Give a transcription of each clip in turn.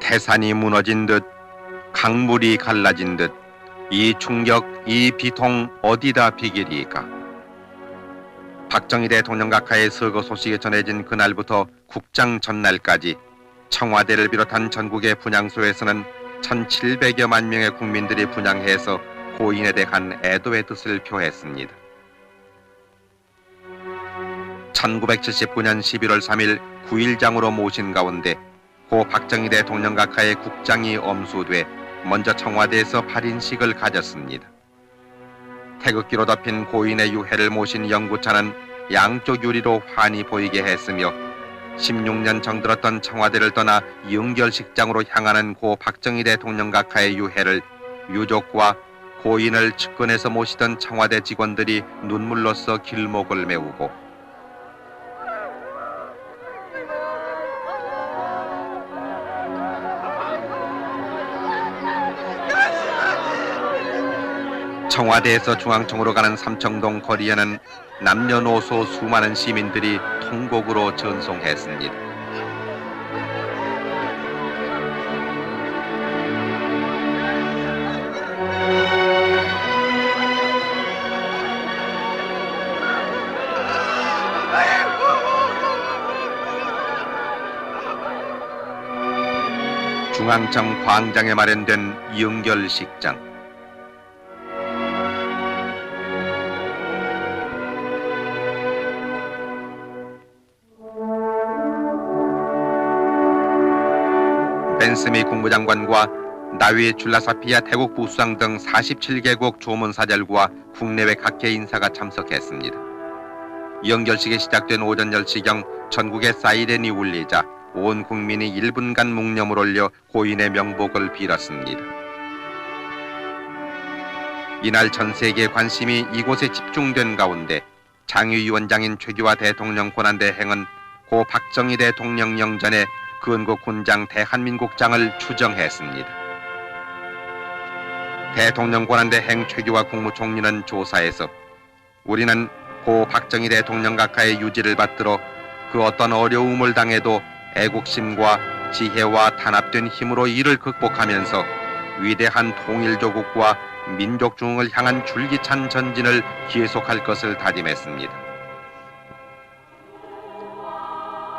태산이 무너진 듯 강물이 갈라진 듯 이 충격, 이 비통 어디다 비기리까. 박정희 대통령 각하의 서거 소식이 전해진 그날부터 국장 전날까지 청와대를 비롯한 전국의 분향소에서는 1700여만 명의 국민들이 분향해서 고인에 대한 애도의 뜻을 표했습니다. 1979년 11월 3일 9일장으로 모신 가운데 고 박정희 대통령 각하의 국장이 엄수돼 먼저 청와대에서 발인식을 가졌습니다. 태극기로 덮인 고인의 유해를 모신 영구차는 양쪽 유리로 환히 보이게 했으며 16년 정들었던 청와대를 떠나 영결식장으로 향하는 고 박정희 대통령 각하의 유해를 유족과 고인을 측근에서 모시던 청와대 직원들이 눈물로써 길목을 메우고 청와대에서 중앙청으로 가는 삼청동 거리에는 남녀노소 수많은 시민들이 통곡으로 전송했습니다. 중앙청 광장에 마련된 영결식장. 벤스미 국무장관과 나위 줄라사피아 태국 부수상 등 47개국 조문사절과 국내외 각계 인사가 참석했습니다. 영결식이 시작된 오전 10시경 전국의 사이렌이 울리자 온 국민이 1분간 묵념을 올려 고인의 명복을 빌었습니다. 이날 전 세계의 관심이 이곳에 집중된 가운데 장유위원장인 최규하 대통령 권한대행은 고 박정희 대통령 영전에 근국 군장 대한민국장을 추정했습니다. 대통령 권한대행 최규하 국무총리는 조사에서 우리는 고 박정희 대통령 각하의 유지를 받들어 그 어떤 어려움을 당해도 애국심과 지혜와 단합된 힘으로 이를 극복하면서 위대한 통일조국과 민족중흥을 향한 줄기찬 전진을 계속할 것을 다짐했습니다.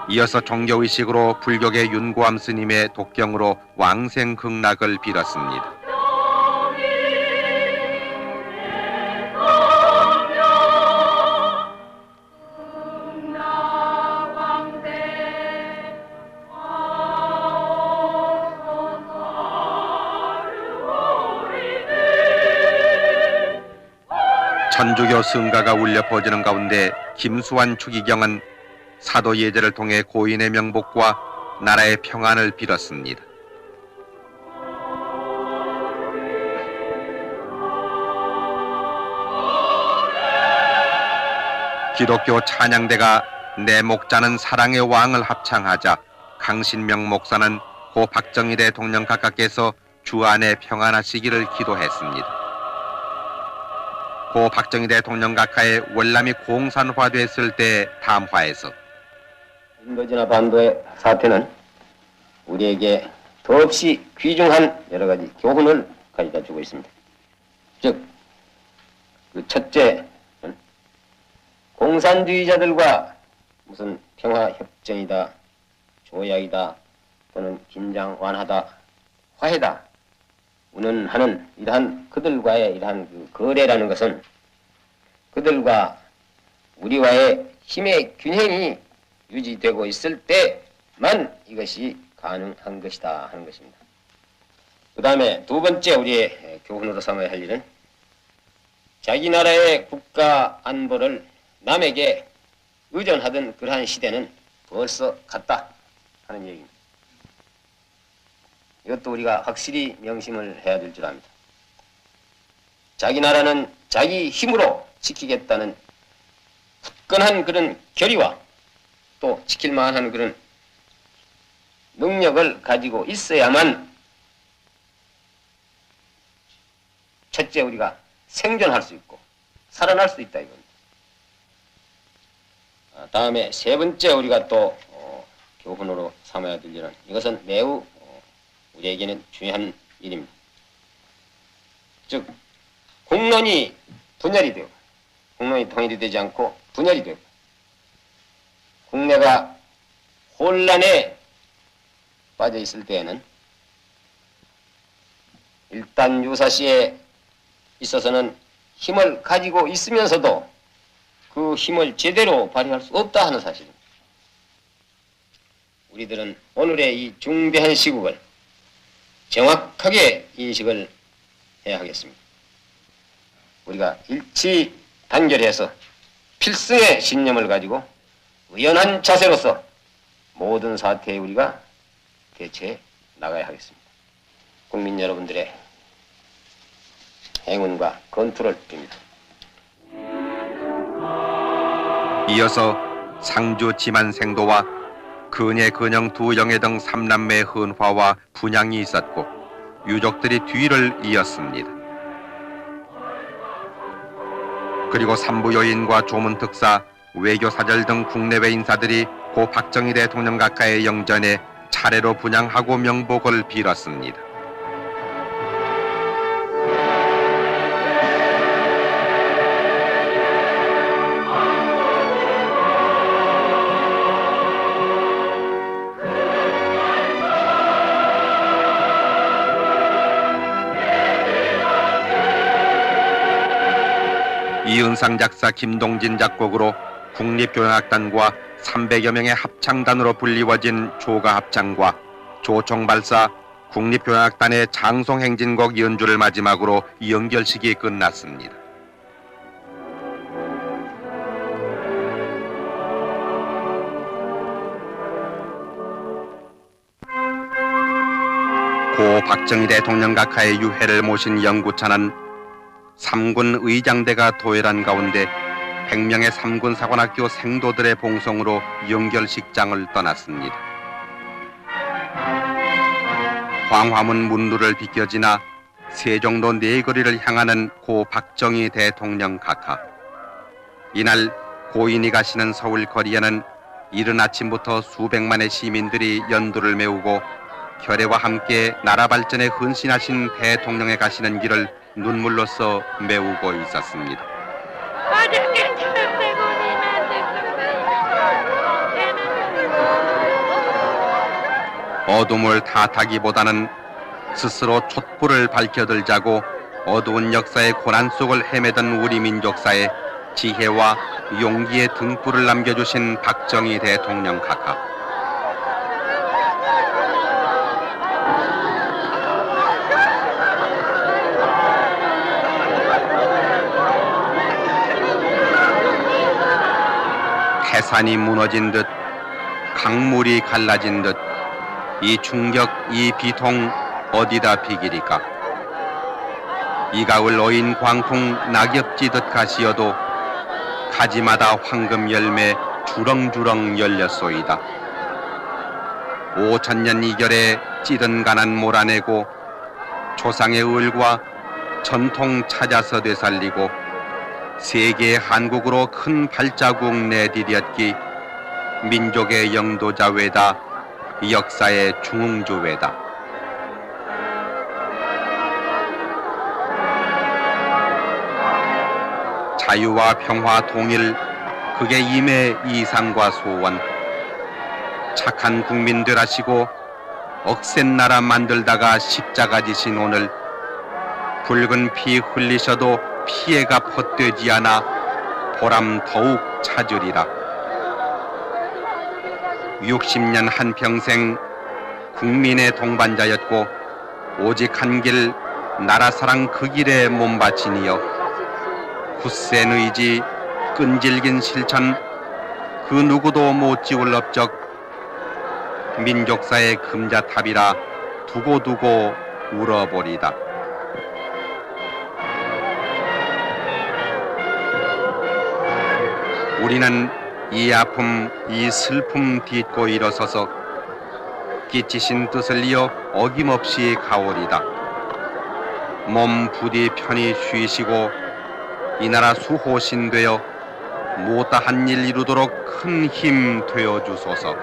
이어서 종교의식으로 불교계 윤고암 스님의 독경으로 왕생극락을 빌었습니다. 천주교 성가가 울려 퍼지는 가운데 김수환 추기경은 사도 예제를 통해 고인의 명복과 나라의 평안을 빌었습니다. 기독교 찬양대가 내 목자는 사랑의 왕을 합창하자 강신명 목사는 고 박정희 대통령 각하께서 주 안에 평안하시기를 기도했습니다. 고 박정희 대통령 각하의 월남이 공산화됐을 때 담화에서 인도지나 반도의 사태는 우리에게 더없이 귀중한 여러 가지 교훈을 가져다 주고 있습니다. 즉, 그 첫째는 공산주의자들과 무슨 평화협정이다, 조약이다, 또는 긴장 완화다, 화해다, 운운하는 이러한 그들과의 이러한 그 거래라는 것은 그들과 우리와의 힘의 균형이 유지되고 있을 때만 이것이 가능한 것이다 하는 것입니다. 그 다음에 두 번째 우리의 교훈으로 삼아야 할 일은 자기 나라의 국가 안보를 남에게 의존하던 그러한 시대는 벌써 갔다 하는 얘기입니다. 이것도 우리가 확실히 명심을 해야 될 줄 압니다. 자기 나라는 자기 힘으로 지키겠다는 굳건한 그런 결의와 또 지킬 만한 그런 능력을 가지고 있어야만 첫째 우리가 생존할 수 있고 살아날 수 있다 이겁니다. 다음에 세 번째 우리가 또 교훈으로 삼아야 될 일은 이것은 매우 우리에게는 중요한 일입니다. 즉 국론이 분열이 되고 국론이 통일이 되지 않고 분열이 되고 국내가 혼란에 빠져 있을 때에는 일단 유사시에 있어서는 힘을 가지고 있으면서도 그 힘을 제대로 발휘할 수 없다 하는 사실입니다. 우리들은 오늘의 이 중대한 시국을 정확하게 인식을 해야 하겠습니다. 우리가 일치 단결해서 필승의 신념을 가지고 의연한 자세로서 모든 사태에 우리가 대처해 나가야 하겠습니다. 국민 여러분들의 행운과 건투를 빕니다. 이어서 상주 지만생도와 근예 근영 두 영예 등 삼남매의 헌화와 분향이 있었고 유족들이 뒤를 이었습니다. 그리고 삼부요인과 조문특사, 외교사절 등 국내외 인사들이 고 박정희 대통령 각하의 영전에 차례로 분향하고 명복을 빌었습니다. 이은상 작사 김동진 작곡으로 국립교향악단과 300여 명의 합창단으로 불리워진 조가합창과 조총발사 국립교향악단의 장송행진곡 연주를 마지막으로 연결식이 끝났습니다. 고 박정희 대통령 각하의 유해를 모신 영구차는 3군 의장대가 도열한 가운데 100명의 3군 사관학교 생도들의 봉송으로 연결식장을 떠났습니다. 광화문 문루를 비껴지나 세종로 내거리를 향하는 고 박정희 대통령 각하. 이날 고인이 가시는 서울 거리에는 이른 아침부터 수백만의 시민들이 연두를 메우고 결의와 함께 나라 발전에 헌신하신 대통령의 가시는 길을 눈물로써 메우고 있었습니다. 어둠을 탓하기보다는 스스로 촛불을 밝혀들자고 어두운 역사의 고난 속을 헤매던 우리 민족사에 지혜와 용기의 등불을 남겨주신 박정희 대통령 각하. 태산이 무너진 듯 강물이 갈라진 듯 이 충격, 이 비통 어디다 비기리까. 이 가을 어인 광풍 낙엽 지듯 가시어도 가지마다 황금 열매 주렁주렁 열렸소이다. 5000년 이결에 찌든 가난 몰아내고 조상의 을과 전통 찾아서 되살리고 세계의 한국으로 큰 발자국 내디뎠기 민족의 영도자 외다 역사의 중흥주 외다. 자유와 평화 통일 그게 임의 이상과 소원. 착한 국민들 하시고 억센 나라 만들다가 십자가 지신 오늘 붉은 피 흘리셔도 피해가 헛되지 않아 보람 더욱 찾으리라. 60년 한평생 국민의 동반자였고 오직 한 길 나라사랑 그 길에 몸바치니여 굳센 의지 끈질긴 실천 그 누구도 못 지울 업적 민족사의 금자탑이라 두고두고 울어보리다. 우리는 이 아픔, 이 슬픔 딛고 일어서서 끼치신 뜻을 이어 어김없이 가오리다. 몸 부디 편히 쉬시고 이 나라 수호신 되어 못다한 일 이루도록 큰 힘 되어 주소서.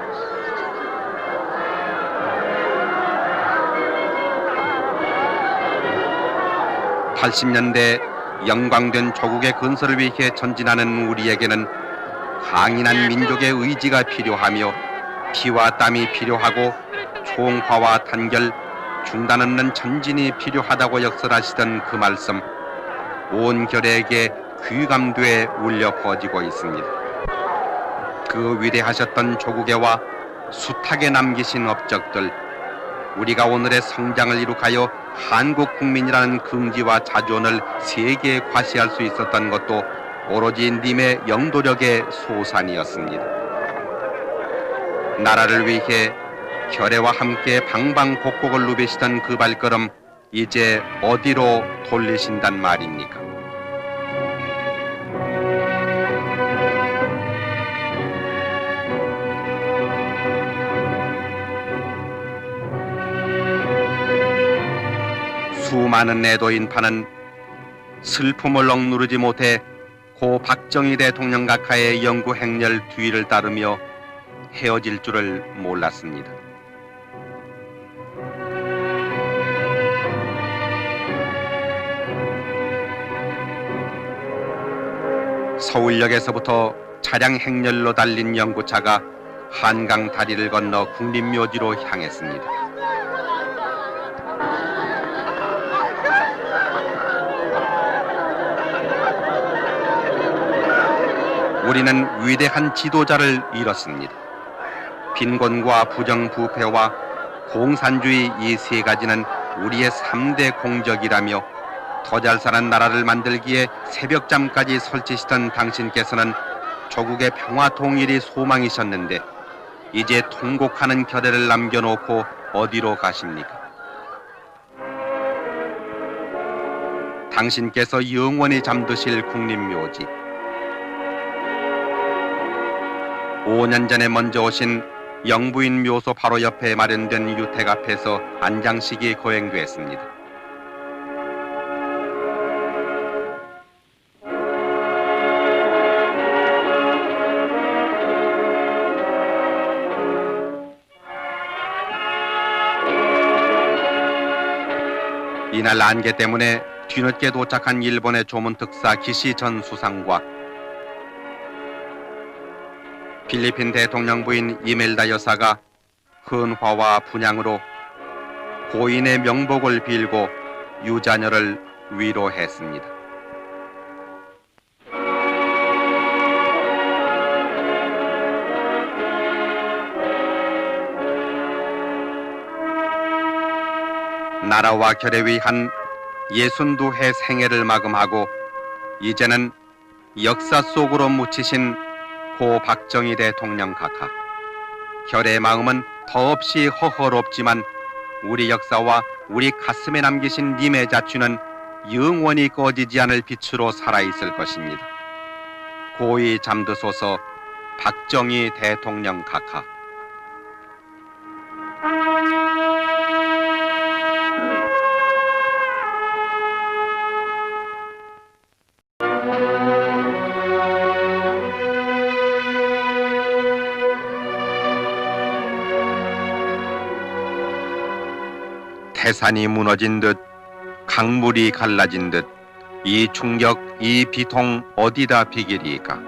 (80년대) 영광된 조국의 건설을 위해 전진하는 우리에게는 강인한 민족의 의지가 필요하며 피와 땀이 필요하고 총화와 단결, 중단 없는 전진이 필요하다고 역설하시던 그 말씀, 온 결에게 귀감돼 울려 퍼지고 있습니다. 그 위대하셨던 조국에와 숱하게 남기신 업적들, 우리가 오늘의 성장을 이룩하여 한국 국민이라는 긍지와 자존을 세계에 과시할 수 있었던 것도 오로지 님의 영도력의 소산이었습니다. 나라를 위해 결애와 함께 방방곡곡을 누비시던 그 발걸음, 이제 어디로 돌리신단 말입니까? 수많은 애도 인파는 슬픔을 억누르지 못해 고 박정희 대통령 각하의 영구 행렬 뒤를 따르며 헤어질 줄을 몰랐습니다. 서울역에서부터 차량 행렬로 달린 영구차가 한강 다리를 건너 국립묘지로 향했습니다. 우리는 위대한 지도자를 잃었습니다. 빈곤과 부정부패와 공산주의 이 세 가지는 우리의 3대 공적이라며 더 잘 사는 나라를 만들기에 새벽잠까지 설치시던 당신께서는 조국의 평화 통일이 소망이셨는데 이제 통곡하는 결애를 남겨놓고 어디로 가십니까? 당신께서 영원히 잠드실 국립묘지, 5년 전에 먼저 오신 영부인 묘소 바로 옆에 마련된 유택 앞에서 안장식이 거행됐습니다. 이날 안개 때문에 뒤늦게 도착한 일본의 조문특사 기시 전 수상과 필리핀 대통령 부인 이멜다 여사가 헌화와 분향으로 고인의 명복을 빌고 유자녀를 위로했습니다. 나라와 결에 위한 62해 생애를 마감하고 이제는 역사 속으로 묻히신 고 박정희 대통령 각하, 결의 마음은 더없이 허허롭지만 우리 역사와 우리 가슴에 남기신 님의 자취는 영원히 꺼지지 않을 빛으로 살아있을 것입니다. 고이 잠드소서 박정희 대통령 각하. 태산이 무너진 듯 강물이 갈라진 듯 이 충격, 이 비통 어디다 비기리까?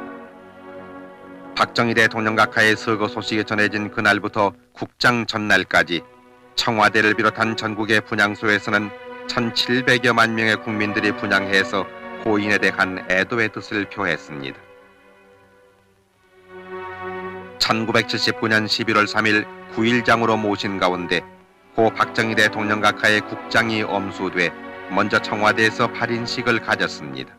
박정희 대통령 각하의 서거 소식이 전해진 그날부터 국장 전날까지 청와대를 비롯한 전국의 분향소에서는 1700여만 명의 국민들이 분향해서 고인에 대한 애도의 뜻을 표했습니다. 1979년 11월 3일 9일장으로 모신 가운데 고 박정희 대통령 각하의 국장이 엄수돼 먼저 청와대에서 발인식을 가졌습니다.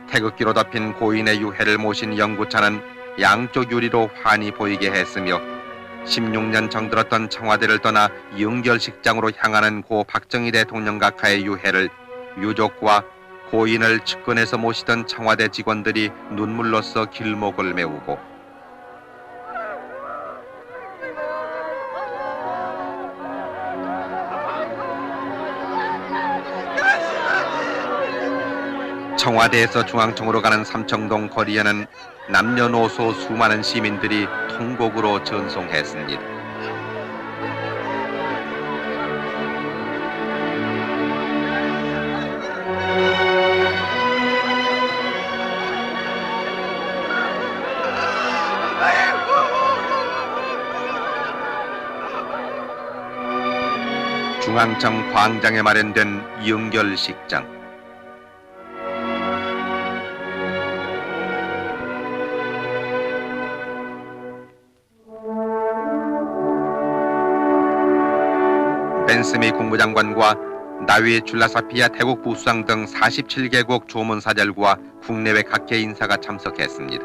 태극기로 덮인 고인의 유해를 모신 영구차는 양쪽 유리로 환히 보이게 했으며 16년 정들었던 청와대를 떠나 영결식장으로 향하는 고 박정희 대통령 각하의 유해를 유족과 고인을 측근에서 모시던 청와대 직원들이 눈물로써 길목을 메우고 청와대에서 중앙청으로 가는 삼청동 거리에는 남녀노소 수많은 시민들이 통곡으로 전송했습니다. 중앙청 광장에 마련된 영결식장. 벤스미 국무장관과 나위 줄라사피아 태국 부수상 등 47개국 조문사절과 국내외 각계 인사가 참석했습니다.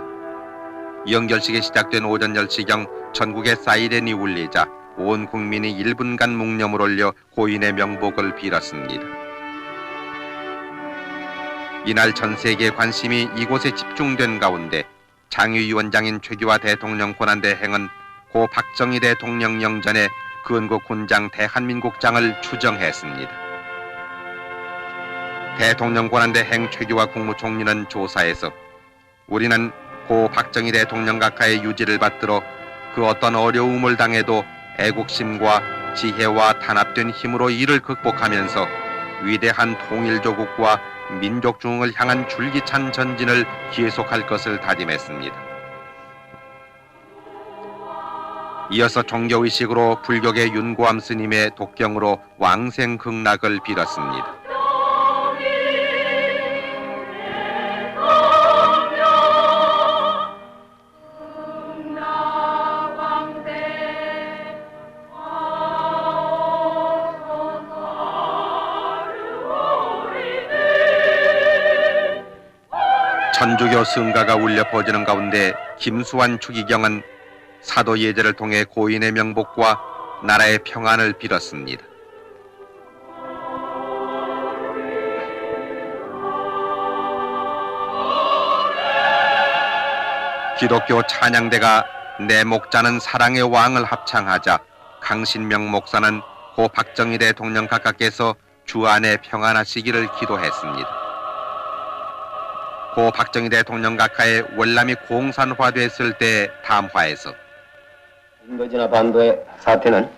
영결식이 시작된 오전 10시경 전국에 사이렌이 울리자 온 국민이 1분간 묵념을 올려 고인의 명복을 빌었습니다. 이날 전 세계의 관심이 이곳에 집중된 가운데 장유위원장인 최규하 대통령 권한대행은 고 박정희 대통령 영전에 건국 군장 대한민국장을 추정했습니다. 대통령 권한대행 최규하 국무총리는 조사에서 우리는 고 박정희 대통령 각하의 유지를 받들어 그 어떤 어려움을 당해도 애국심과 지혜와 단합된 힘으로 이를 극복하면서 위대한 통일조국과 민족중흥을 향한 줄기찬 전진을 계속할 것을 다짐했습니다. 이어서 종교의식으로 불교계 윤고암 스님의 독경으로 왕생극락을 빌었습니다. 천주교 성가가 울려 퍼지는 가운데 김수환 추기경은 사도 예제를 통해 고인의 명복과 나라의 평안을 빌었습니다. 기독교 찬양대가 내 목자는 사랑의 왕을 합창하자 강신명 목사는 고 박정희 대통령 각하께서 주 안에 평안하시기를 기도했습니다. 고 박정희 대통령 각하의 월남이 공산화됐을 때 담화에서 인도지나 반도의 사태는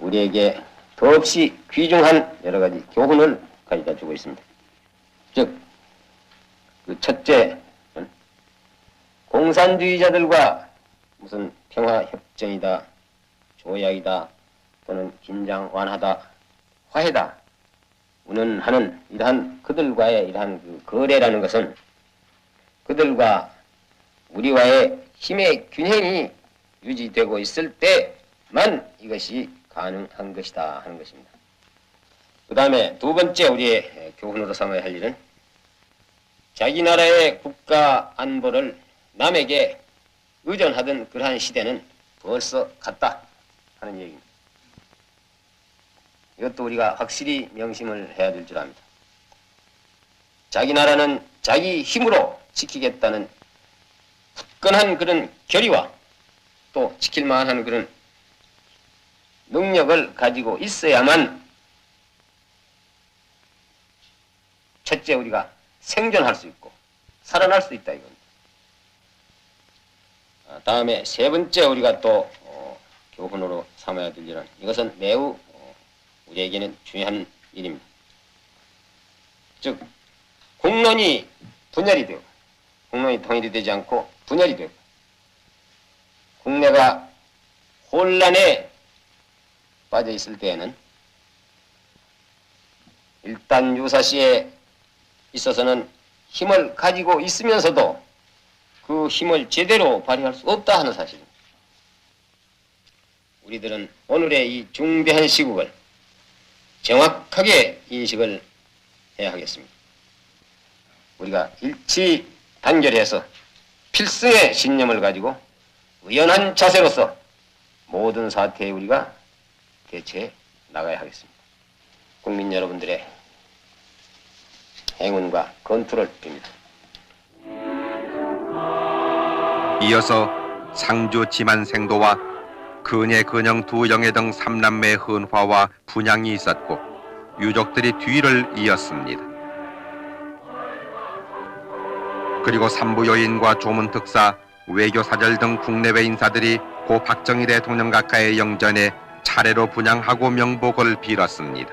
우리에게 더없이 귀중한 여러 가지 교훈을 가져다 주고 있습니다. 즉, 그 첫째는 공산주의자들과 무슨 평화협정이다, 조약이다, 또는 긴장 완화다, 화해다, 운운하는 이러한 그들과의 이러한 그 거래라는 것은 그들과 우리와의 힘의 균형이 유지되고 있을 때만 이것이 가능한 것이다 하는 것입니다. 그 다음에 두 번째 우리의 교훈으로 삼아야 할 일은 자기 나라의 국가 안보를 남에게 의존하던 그러한 시대는 벌써 갔다 하는 얘기입니다. 이것도 우리가 확실히 명심을 해야 될 줄 압니다. 자기 나라는 자기 힘으로 지키겠다는 굳건한 그런 결의와 또 지킬 만한 그런 능력을 가지고 있어야만 첫째 우리가 생존할 수 있고 살아날 수 있다 이겁니다. 다음에 세 번째 우리가 또 교훈으로 삼아야 될 일은 이것은 매우 우리에게는 중요한 일입니다. 즉 국론이 분열이 되고 국론이 통일이 되지 않고 분열이 되고 국내가 혼란에 빠져 있을 때에는 일단 유사시에 있어서는 힘을 가지고 있으면서도 그 힘을 제대로 발휘할 수 없다 하는 사실입니다. 우리들은 오늘의 이 중대한 시국을 정확하게 인식을 해야 하겠습니다. 우리가 일치 단결해서 필승의 신념을 가지고 의연한 자세로서 모든 사태에 우리가 대처해 나가야 하겠습니다. 국민 여러분들의 행운과 건투를 빕니다. 이어서 상주 지만생도와 근예 근영 두 영예 등 3남매의 헌화와 분향이 있었고 유족들이 뒤를 이었습니다. 그리고 산부요인과 조문특사, 외교사절 등 국내외 인사들이 고 박정희 대통령 각하의 영전에 차례로 분향하고 명복을 빌었습니다.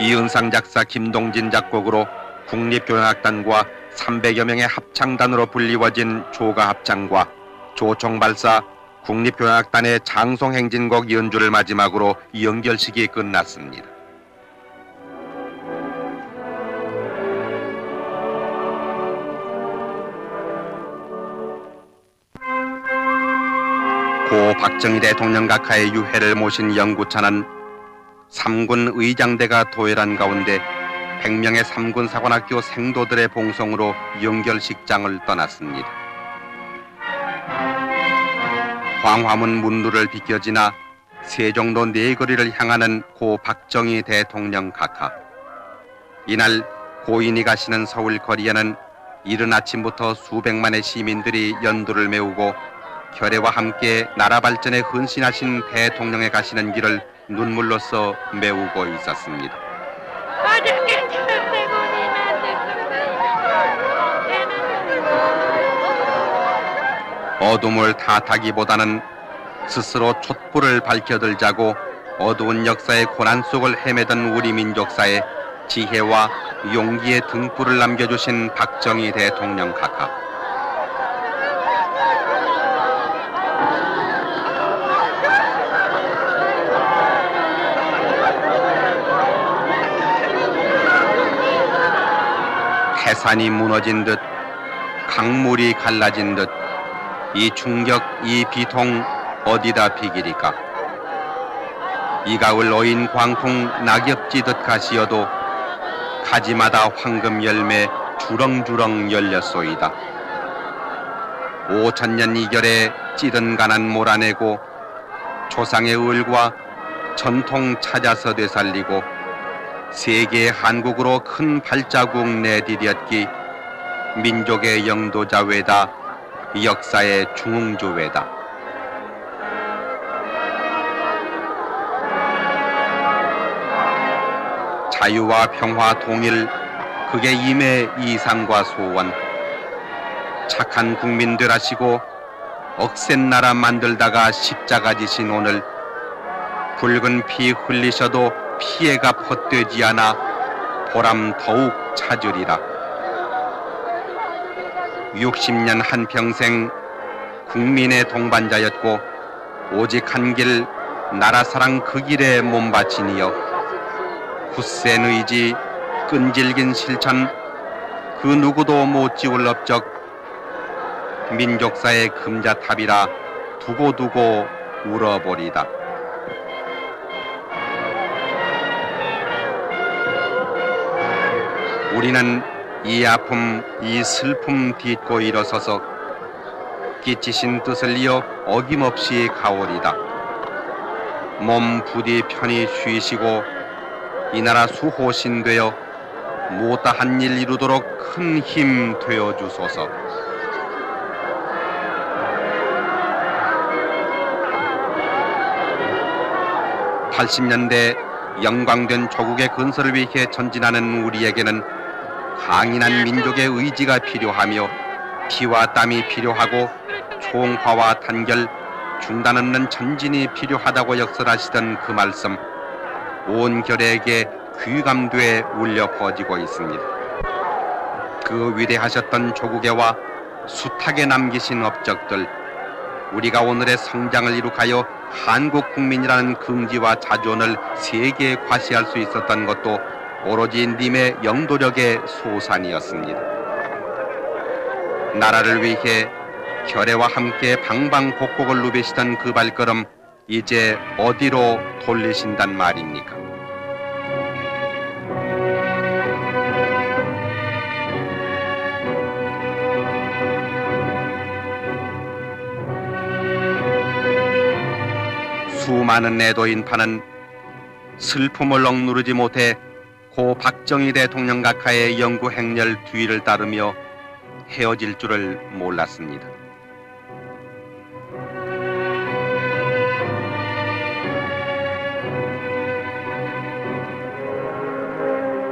이은상 작사 김동진 작곡으로 국립교향악단과 300여 명의 합창단으로 불리워진 조가합창과 조총발사 국립교향악단의 장송행진곡 연주를 마지막으로 연결식이 끝났습니다. 고 박정희 대통령 각하의 유해를 모신 영구차는 3군 의장대가 도열한 가운데 100명의 3군 사관학교 생도들의 봉송으로 연결식장을 떠났습니다. 광화문 문루를 비껴지나 세종로 내거리를 향하는 고 박정희 대통령 각하. 이날 고인이 가시는 서울 거리에는 이른 아침부터 수백만의 시민들이 연두를 메우고 결의와 함께 나라 발전에 헌신하신 대통령의 가시는 길을 눈물로써 메우고 있었습니다. 어둠을 탓하기보다는 스스로 촛불을 밝혀들자고 어두운 역사의 고난 속을 헤매던 우리 민족사에 지혜와 용기의 등불을 남겨주신 박정희 대통령 각하. 태산이 무너진 듯 강물이 갈라진 듯 이 충격, 이 비통 어디다 비기리까. 이 가을 어인 광풍 낙엽지듯 가시어도 가지마다 황금 열매 주렁주렁 열렸소이다. 5000년 이결에 찌든 가난 몰아내고 조상의 을과 전통 찾아서 되살리고 세계의 한국으로 큰 발자국 내디뎠기 민족의 영도자 외다 역사의 중흥주 외다. 자유와 평화 통일 그게 임의 이상과 소원. 착한 국민 되라시고 억센 나라 만들다가 십자가 지신 오늘 붉은 피 흘리셔도 피해가 헛되지 않아 보람 더욱 찾으리라. 60년 한평생 국민의 동반자였고 오직 한 길 나라사랑 그 길에 몸바치니여 굳센 의지 끈질긴 실천 그 누구도 못 지울 업적 민족사의 금자탑이라 두고두고 울어버리다. 우리는 이 아픔, 이 슬픔 딛고 일어서서 끼치신 뜻을 이어 어김없이 가오리다. 몸 부디 편히 쉬시고 이 나라 수호신 되어 못다한 일 이루도록 큰 힘 되어 주소서. (80년대) 영광된 조국의 건설을 위해 전진하는 우리에게는 강인한 민족의 의지가 필요하며 피와 땀이 필요하고 총화와 단결, 중단 없는 전진이 필요하다고 역설하시던 그 말씀 온 결에게 귀감돼 울려 퍼지고 있습니다. 그 위대하셨던 조국애와 숱하게 남기신 업적들, 우리가 오늘의 성장을 이룩하여 한국 국민이라는 긍지와 자존을 세계에 과시할 수 있었던 것도 오로지 님의 영도력의 소산이었습니다. 나라를 위해 결애와 함께 방방곡곡을 누비시던 그 발걸음 이제 어디로 돌리신단 말입니까? 수많은 애도 인파는 슬픔을 억누르지 못해 고 박정희 대통령 각하의 영구 행렬 뒤를 따르며 헤어질 줄을 몰랐습니다.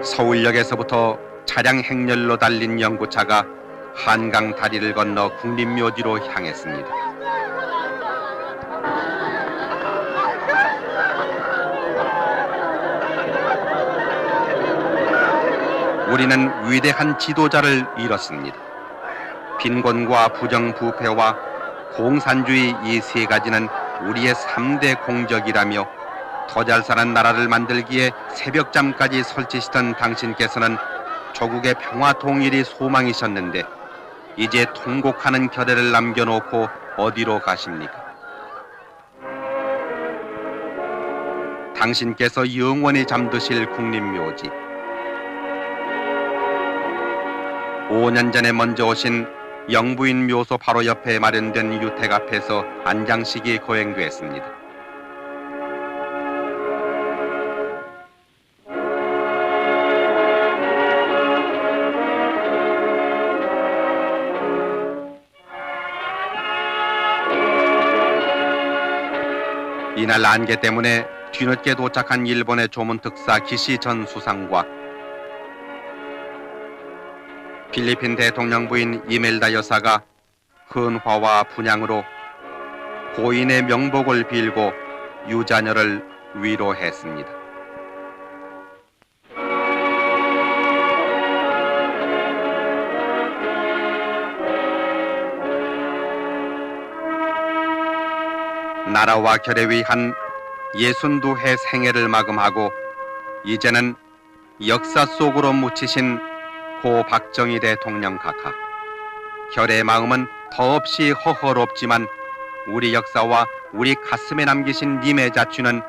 서울역에서부터 차량 행렬로 달린 연구차가 한강 다리를 건너 국립묘지로 향했습니다. 우리는 위대한 지도자를 잃었습니다. 빈곤과 부정부패와 공산주의 이 세 가지는 우리의 3대 공적이라며 더 잘 사는 나라를 만들기에 새벽잠까지 설치시던 당신께서는 조국의 평화 통일이 소망이셨는데 이제 통곡하는 결의를 남겨놓고 어디로 가십니까? 당신께서 영원히 잠드실 국립묘지, 5년 전에 먼저 오신 영부인 묘소 바로 옆에 마련된 유택 앞에서 안장식이 거행됐습니다. 이날 안개 때문에 뒤늦게 도착한 일본의 조문특사 기시 전 수상과 필리핀 대통령 부인 이멜다 여사가 헌화와 분향으로 고인의 명복을 빌고 유자녀를 위로했습니다. 나라와 결에 위한 62해 생애를 마감하고 이제는 역사 속으로 묻히신 고 박정희 대통령 각하, 결의 마음은 더없이 허허롭지만 우리 역사와 우리 가슴에 남기신 님의 자취는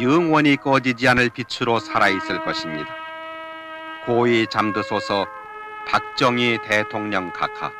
영원히 꺼지지 않을 빛으로 살아있을 것입니다. 고이 잠드소서 박정희 대통령 각하.